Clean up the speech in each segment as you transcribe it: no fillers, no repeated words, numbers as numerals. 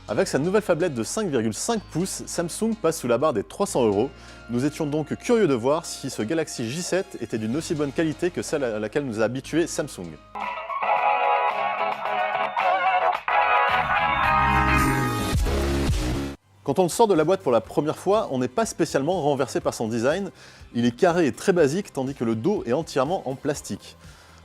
Avec sa nouvelle phablette de 5,5 pouces, Samsung passe sous la barre des 300 €. Nous étions donc curieux de voir si ce Galaxy J7 était d'une aussi bonne qualité que celle à laquelle nous a habitués Samsung. Quand on le sort de la boîte pour la première fois, on n'est pas spécialement renversé par son design. Il est carré et très basique, tandis que le dos est entièrement en plastique.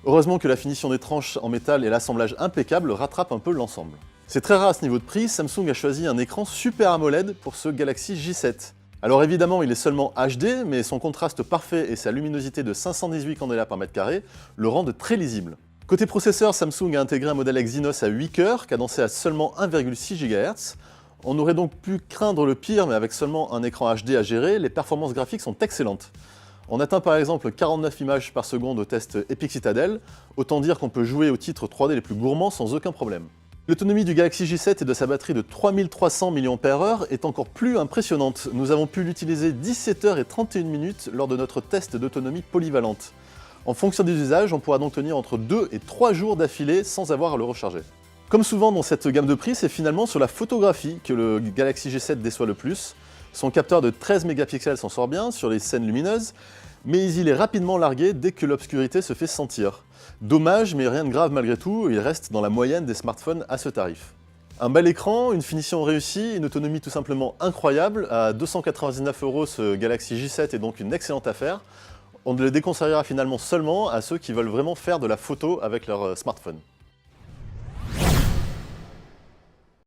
Heureusement que la finition des tranches en métal et l'assemblage impeccable rattrapent un peu l'ensemble. C'est très rare à ce niveau de prix, Samsung a choisi un écran Super AMOLED pour ce Galaxy J7. Alors évidemment, il est seulement HD, mais son contraste parfait et sa luminosité de 518 candela par mètre carré le rendent très lisible. Côté processeur, Samsung a intégré un modèle Exynos à 8 cœurs, cadencé à seulement 1,6 GHz. On aurait donc pu craindre le pire, mais avec seulement un écran HD à gérer, les performances graphiques sont excellentes. On atteint par exemple 49 images par seconde au test Epic Citadel, autant dire qu'on peut jouer aux titres 3D les plus gourmands sans aucun problème. L'autonomie du Galaxy J7 et de sa batterie de 3300 mAh est encore plus impressionnante. Nous avons pu l'utiliser 17h31 lors de notre test d'autonomie polyvalente. En fonction des usages, on pourra donc tenir entre 2 et 3 jours d'affilée sans avoir à le recharger. Comme souvent dans cette gamme de prix, c'est finalement sur la photographie que le Galaxy J7 déçoit le plus. Son capteur de 13 mégapixels s'en sort bien sur les scènes lumineuses, mais il est rapidement largué dès que l'obscurité se fait sentir. Dommage, mais rien de grave malgré tout, il reste dans la moyenne des smartphones à ce tarif. Un bel écran, une finition réussie, une autonomie tout simplement incroyable. À 299 €, ce Galaxy J7 est donc une excellente affaire. On le déconseillera finalement seulement à ceux qui veulent vraiment faire de la photo avec leur smartphone.